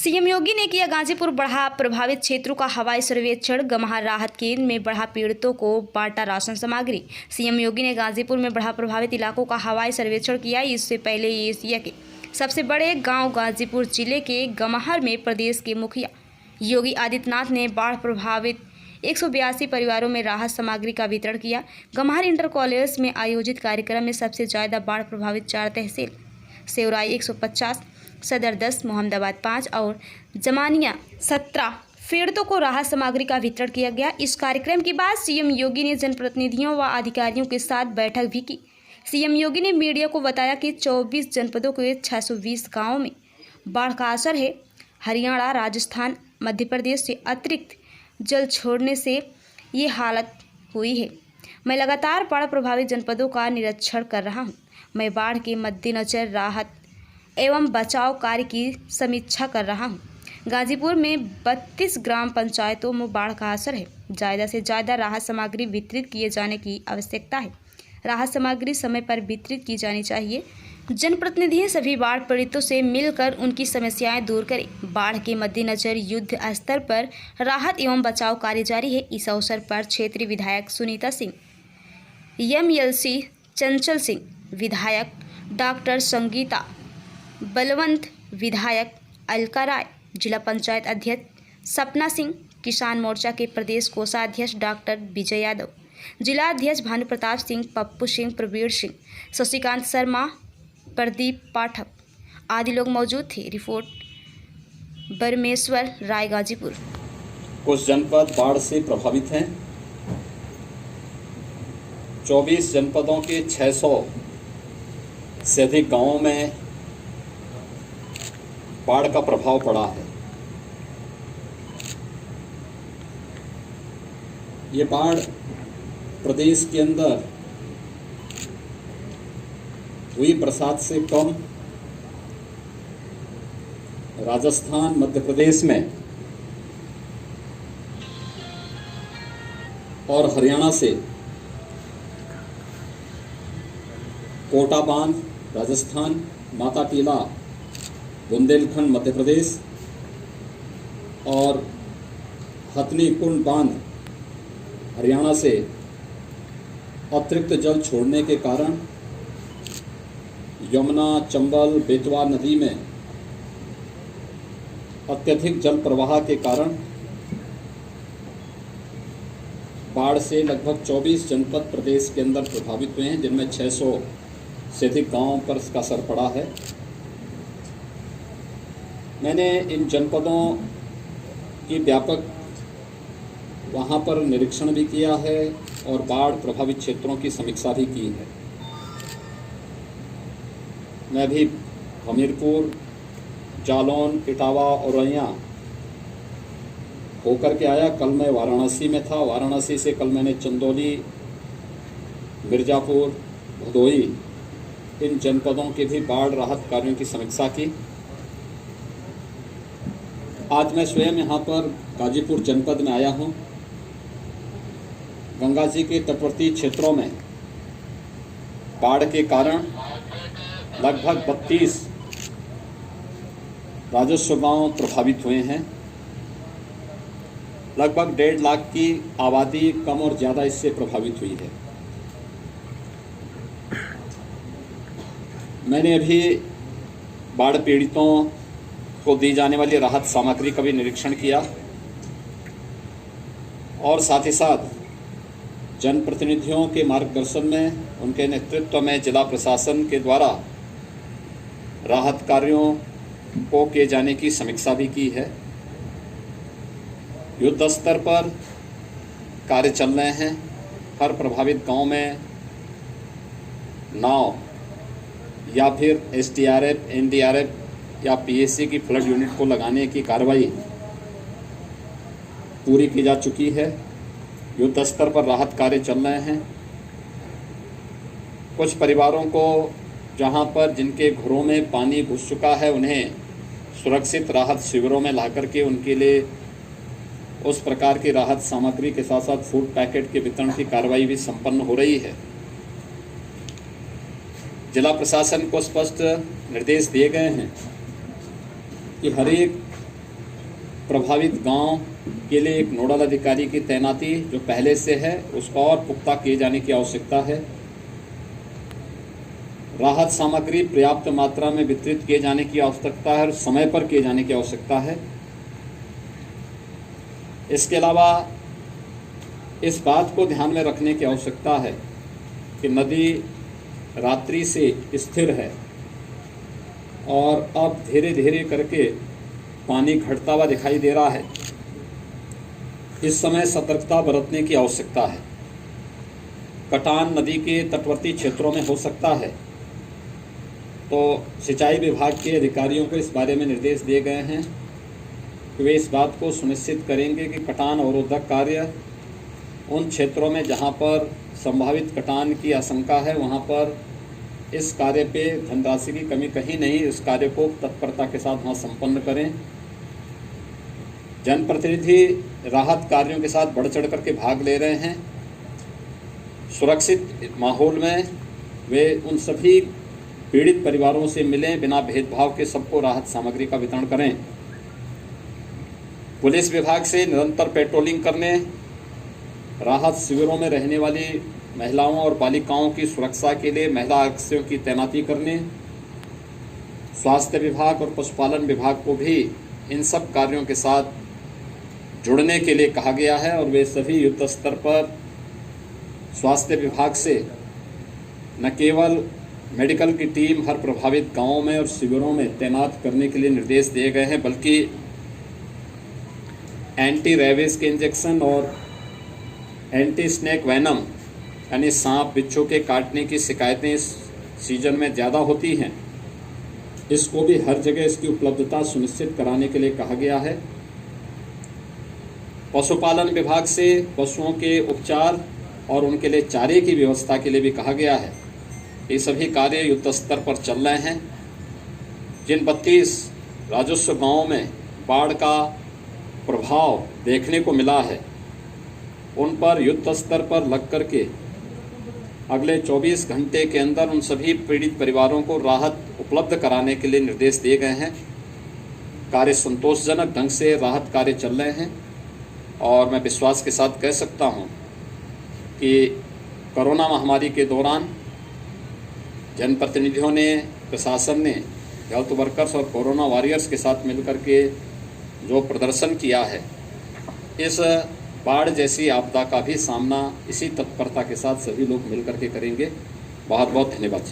CM योगी ने किया गाजीपुर बढ़ा प्रभावित क्षेत्रों का हवाई सर्वेक्षण। गम्हरा राहत केंद्र में बढ़ा पीड़ितों को बांटा राशन सामग्री। सीएम योगी ने गाजीपुर में बढ़ा प्रभावित इलाकों का हवाई सर्वेक्षण किया। इससे पहले एशिया के सबसे बड़े गांव गाजीपुर जिले के गम्हर में प्रदेश के मुखिया योगी आदित्यनाथ ने बाढ़ प्रभावित 182 परिवारों में राहत सामग्री का वितरण किया। गम्हर इंटर कॉलेज में आयोजित कार्यक्रम में सबसे ज़्यादा बाढ़ प्रभावित 4 तहसील सेवराई 150, सदर 10, मोहम्मदाबाद 5 और जमानिया 17 पीड़ितों को राहत सामग्री का वितरण किया गया। इस कार्यक्रम के बाद सीएम योगी ने जनप्रतिनिधियों व अधिकारियों के साथ बैठक भी की। सीएम योगी ने मीडिया को बताया कि 24 जनपदों के 620 गाँवों में बाढ़ का असर है। हरियाणा, राजस्थान, मध्य प्रदेश से अतिरिक्त जल छोड़ने से ये हालत हुई है। मैं लगातार बाढ़ प्रभावित जनपदों का निरीक्षण कर रहा हूँ। मैं बाढ़ के मद्देनजर राहत एवं बचाव कार्य की समीक्षा कर रहा हूं। गाजीपुर में 32 ग्राम पंचायतों में बाढ़ का असर है। ज़्यादा से ज़्यादा राहत सामग्री वितरित किए जाने की आवश्यकता है। राहत सामग्री समय पर वितरित की जानी चाहिए। जनप्रतिनिधि सभी बाढ़ पीड़ितों से मिलकर उनकी समस्याएं दूर करें। बाढ़ के मद्देनजर युद्ध स्तर पर राहत एवं बचाव कार्य जारी है। इस अवसर पर क्षेत्रीय विधायक सुनीता सिंह, MLC चंचल सिंह, विधायक डॉक्टर संगीता बलवंत, विधायक अलका राय, जिला पंचायत अध्यक्ष सपना सिंह, किसान मोर्चा के प्रदेश कोषाध्यक्ष डॉक्टर विजय यादव, जिला अध्यक्ष भानु प्रताप सिंह, पप्पू सिंह, प्रवीण सिंह, शशिकांत शर्मा, प्रदीप पाठक आदि लोग मौजूद थे। रिपोर्ट बरमेश्वर राय, गाजीपुर। कुछ जनपद बाढ़ से प्रभावित हैं। 24 जनपदों के 600 से अधिक गांवों में बाढ़ का प्रभाव पड़ा है। ये बाढ़ प्रदेश के अंदर हुई बरसात से कम राजस्थान, मध्य प्रदेश में और हरियाणा से कोटा बांध राजस्थान, माता टीला बुंदेलखंड मध्य प्रदेश और हथनी कुंड बांध हरियाणा से अतिरिक्त जल छोड़ने के कारण यमुना, चंबल, बेतवा नदी में अत्यधिक जल प्रवाह के कारण बाढ़ से लगभग 24 जनपद प्रदेश के अंदर प्रभावित हुए हैं, जिनमें 600 से अधिक गांवों पर इसका असर पड़ा है। मैंने इन जनपदों की व्यापक वहाँ पर निरीक्षण भी किया है और बाढ़ प्रभावित क्षेत्रों की समीक्षा भी की है। मैं भी हमीरपुर, जालौन, इटावा और औरैया होकर के आया। कल मैं वाराणसी में था। वाराणसी से कल मैंने चंदौली, मिर्ज़ापुर, भदोही इन जनपदों के भी बाढ़ राहत कार्यों की समीक्षा की। आज मैं स्वयं यहाँ पर गाजीपुर जनपद में आया हूँ। गंगा जी के तटवर्ती क्षेत्रों में बाढ़ के कारण लगभग 32 राजस्व गांव प्रभावित हुए हैं। लगभग 1.5 लाख की आबादी कम और ज़्यादा इससे प्रभावित हुई है। मैंने अभी बाढ़ पीड़ितों को दी जाने वाली राहत सामग्री का भी निरीक्षण किया और साथ ही साथ जनप्रतिनिधियों के मार्गदर्शन में, उनके नेतृत्व में जिला प्रशासन के द्वारा राहत कार्यों को किए जाने की समीक्षा भी की है। युद्ध स्तर पर कार्य चल रहे हैं। हर प्रभावित गांव में नाव या फिर SDRF, NDRF या PSC की फ्लड यूनिट को लगाने की कार्रवाई पूरी की जा चुकी है। युद्ध स्तर पर राहत कार्य चल रहे हैं। कुछ परिवारों को जहां पर जिनके घरों में पानी घुस चुका है, उन्हें सुरक्षित राहत शिविरों में लाकर के उनके लिए उस प्रकार की राहत सामग्री के साथ साथ फूड पैकेट के वितरण की कार्रवाई भी संपन्न हो रही है। जिला प्रशासन को स्पष्ट निर्देश दिए गए हैं कि हर एक प्रभावित गांव के लिए एक नोडल अधिकारी की तैनाती जो पहले से है उसका और पुख्ता किए जाने की आवश्यकता है। राहत सामग्री पर्याप्त मात्रा में वितरित किए जाने की आवश्यकता है और समय पर किए जाने की आवश्यकता है। इसके अलावा इस बात को ध्यान में रखने की आवश्यकता है कि नदी रात्रि से स्थिर है और अब धीरे धीरे करके पानी घटता हुआ दिखाई दे रहा है। इस समय सतर्कता बरतने की आवश्यकता है। कटान नदी के तटवर्ती क्षेत्रों में हो सकता है, तो सिंचाई विभाग के अधिकारियों को इस बारे में निर्देश दिए गए हैं कि वे इस बात को सुनिश्चित करेंगे कि कटान अवरोधक कार्य उन क्षेत्रों में जहां पर संभावित कटान की आशंका है वहां पर इस कार्य पे धनराशि की कमी कहीं नहीं, इस कार्य को तत्परता के साथ वहाँ संपन्न करें। जनप्रतिनिधि राहत कार्यों के साथ बढ़ चढ़ करके भाग ले रहे हैं। सुरक्षित माहौल में वे उन सभी पीड़ित परिवारों से मिलें, बिना भेदभाव के सबको राहत सामग्री का वितरण करें। पुलिस विभाग से निरंतर पेट्रोलिंग करने, राहत शिविरों में रहने वाली महिलाओं और बालिकाओं की सुरक्षा के लिए महिला आरक्षियों की तैनाती करने, स्वास्थ्य विभाग और पशुपालन विभाग को भी इन सब कार्यों के साथ जुड़ने के लिए कहा गया है और वे सभी युद्ध स्तर पर स्वास्थ्य विभाग से न केवल मेडिकल की टीम हर प्रभावित गांवों में और शिविरों में तैनात करने के लिए निर्देश दिए गए हैं, बल्कि एंटी रेबीज के इंजेक्शन और एंटी स्नेक वैनम यानी सांप बिच्छू के काटने की शिकायतें इस सीजन में ज़्यादा होती हैं, इसको भी हर जगह इसकी उपलब्धता सुनिश्चित कराने के लिए कहा गया है। पशुपालन विभाग से पशुओं के उपचार और उनके लिए चारे की व्यवस्था के लिए भी कहा गया है। ये सभी कार्य युद्ध स्तर पर चल रहे हैं। जिन 32 राजस्व गांवों में बाढ़ का प्रभाव देखने को मिला है उन पर युद्ध स्तर पर लग करके अगले 24 घंटे के अंदर उन सभी पीड़ित परिवारों को राहत उपलब्ध कराने के लिए निर्देश दिए गए हैं। कार्य संतोषजनक ढंग से राहत कार्य चल रहे हैं और मैं विश्वास के साथ कह सकता हूं कि कोरोना महामारी के दौरान जनप्रतिनिधियों ने, प्रशासन ने हेल्थ वर्कर्स और कोरोना वॉरियर्स के साथ मिलकर के जो प्रदर्शन किया है, इस बाढ़ जैसी आपदा का भी सामना इसी तत्परता के साथ सभी लोग मिलकर के करेंगे। बहुत बहुत धन्यवाद।